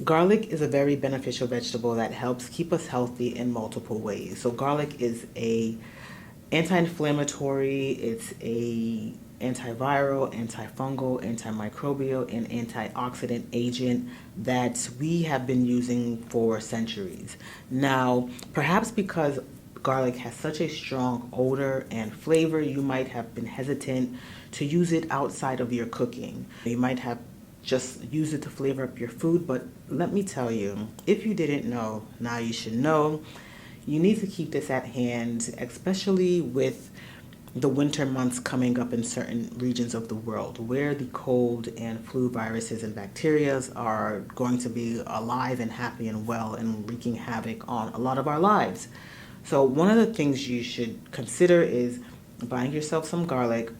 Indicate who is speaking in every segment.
Speaker 1: Garlic is a very beneficial vegetable that helps keep us healthy in multiple ways. So garlic is a anti-inflammatory, it's a antiviral, antifungal, antimicrobial, and antioxidant agent that we have been using for centuries. Now, perhaps because garlic has such a strong odor and flavor, you might have been hesitant to use it outside of your cooking. You might have just use it to flavor up your food, but let me tell you, if you didn't know, now you should know. You need to keep this at hand, especially with the winter months coming up in certain regions of the world where the cold and flu viruses and bacteria are going to be alive and happy and well and wreaking havoc on a lot of our lives. So one of the things you should consider is buying yourself some garlic,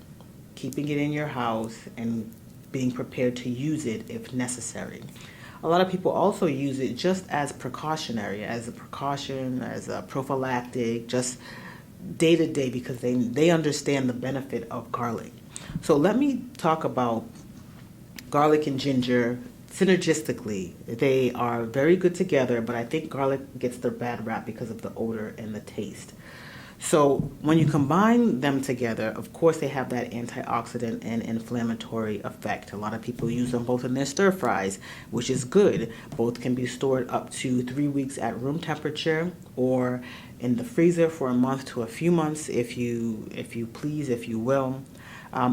Speaker 1: keeping it in your house, and being prepared to use it if necessary. A lot of people also use it just as precautionary, as a precaution, as a prophylactic, just day to day, because they understand the benefit of garlic. So let me talk about garlic and ginger synergistically. They are very good together, but I think garlic gets their bad rap because of the odor and the taste. So when you combine them together, of course they have that antioxidant and inflammatory effect. A lot of people use them both in their stir fries, which is good. Both can be stored up to 3 weeks at room temperature or in the freezer for a month to a few months, if you please, if you will.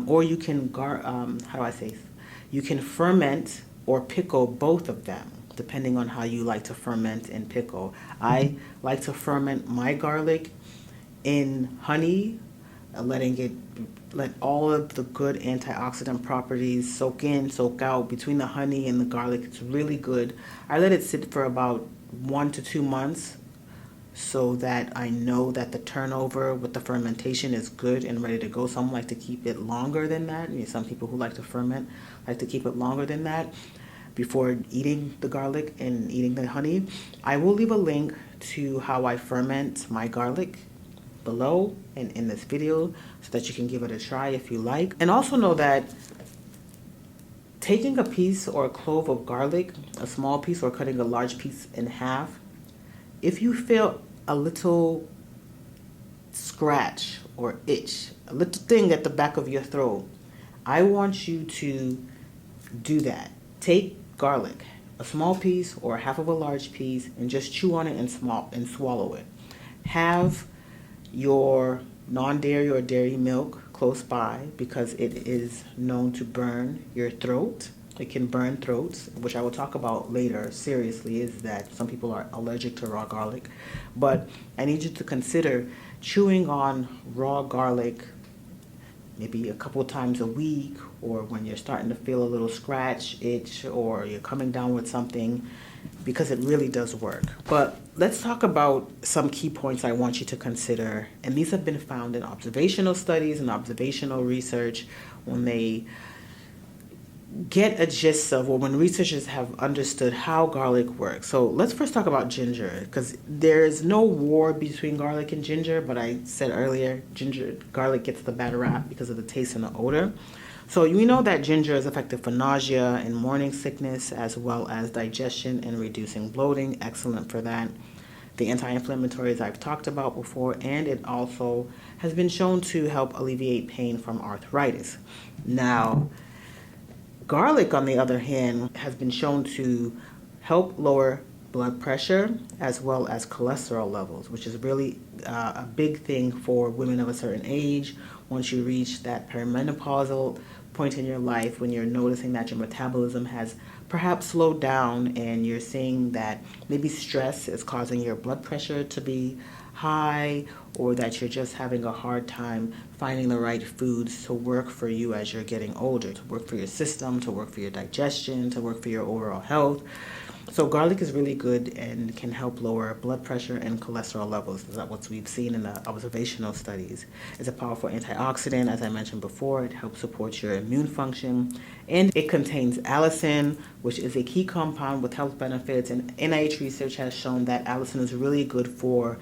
Speaker 1: Or you can you can ferment or pickle both of them, depending on how you like to ferment and pickle. I like to ferment my garlic in honey, let all of the good antioxidant properties soak in, soak out between the honey and the garlic. It's really good. I let it sit for about 1 to 2 months so that I know that the turnover with the fermentation is good and ready to go. Some like to keep it longer than that. Some people who like to ferment like to keep it longer than that before eating the garlic and eating the honey. I will leave a link to how I ferment my garlic below and in this video so that you can give it a try if you like. And also know that taking a piece or a clove of garlic, a small piece, or cutting a large piece in half, if you feel a little scratch or itch, a little thing at the back of your throat, I want you to do that. Take garlic, a small piece or half of a large piece, and just chew on it and swallow it. Have your non-dairy or dairy milk close by, because it is known to burn your throat. It can burn throats, which I will talk about later seriously, is that some people are allergic to raw garlic. But I need you to consider chewing on raw garlic maybe a couple times a week, or when you're starting to feel a little scratch, itch, or you're coming down with something, because it really does work. But let's talk about some key points I want you to consider. And these have been found in observational studies and observational research when they get a gist of, or when researchers have understood how garlic works. So let's first talk about ginger, because there is no war between garlic and ginger, but I said earlier, garlic gets the bad rap because of the taste and the odor. So we know that ginger is effective for nausea and morning sickness, as well as digestion and reducing bloating. Excellent for that. The anti-inflammatories I've talked about before, and it also has been shown to help alleviate pain from arthritis. Now, garlic, on the other hand, has been shown to help lower blood pressure as well as cholesterol levels, which is really a big thing for women of a certain age. Once you reach that perimenopausal point in your life, when you're noticing that your metabolism has perhaps slowed down and you're seeing that maybe stress is causing your blood pressure to be high, or that you're just having a hard time finding the right foods to work for you as you're getting older, to work for your system, to work for your digestion, to work for your overall health. So garlic is really good and can help lower blood pressure and cholesterol levels. That's what we've seen in the observational studies. It's a powerful antioxidant, as I mentioned before. It helps support your immune function. And it contains allicin, which is a key compound with health benefits. And NIH research has shown that allicin is really good for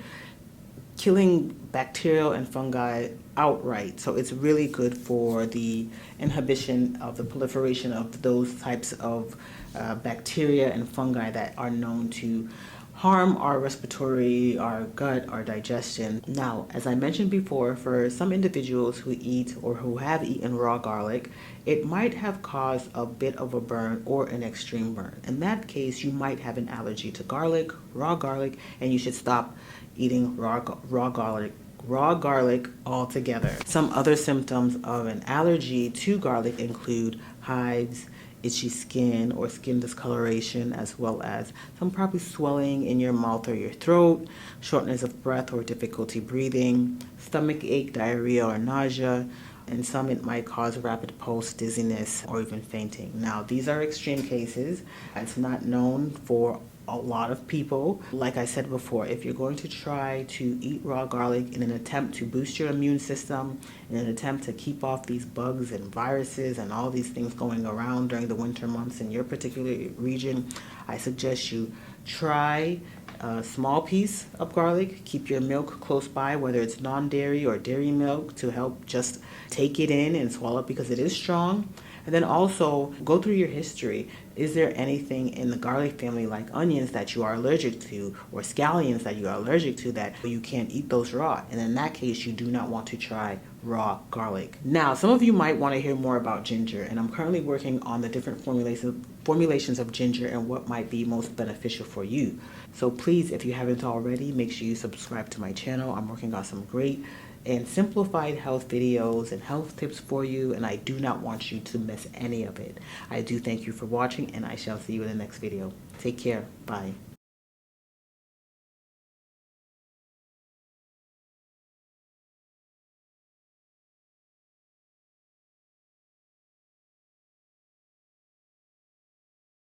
Speaker 1: killing bacterial and fungi outright. So it's really good for the inhibition of the proliferation of those types of bacteria and fungi that are known to harm our respiratory, our gut, our digestion. Now, as I mentioned before, for some individuals who eat or who have eaten raw garlic, it might have caused a bit of a burn or an extreme burn. In that case, you might have an allergy to garlic, and you should stop eating raw garlic altogether. Some other symptoms of an allergy to garlic include hives, itchy skin or skin discoloration, as well as some probably swelling in your mouth or your throat, shortness of breath or difficulty breathing, stomach ache, diarrhea or nausea, and some it might cause rapid pulse, dizziness, or even fainting. Now, these are extreme cases. It's not known for a lot of people. Like I said before, if you're going to try to eat raw garlic in an attempt to boost your immune system, in an attempt to keep off these bugs and viruses and all these things going around during the winter months in your particular region, I suggest you try a small piece of garlic. Keep your milk close by, whether it's non-dairy or dairy milk, to help just take it in and swallow it because it is strong. And then also go through your history. Is there anything in the garlic family like onions that you are allergic to, or scallions that you are allergic to, that you can't eat those raw? And in that case, you do not want to try raw garlic. Now, some of you might want to hear more about ginger, and I'm currently working on the different formulations of ginger and what might be most beneficial for you. So please, if you haven't already, make sure you subscribe to my channel. I'm working on some great and simplified health videos and health tips for you, and I do not want you to miss any of it. I do thank you for watching, and I shall see you in the next video. Take care. Bye.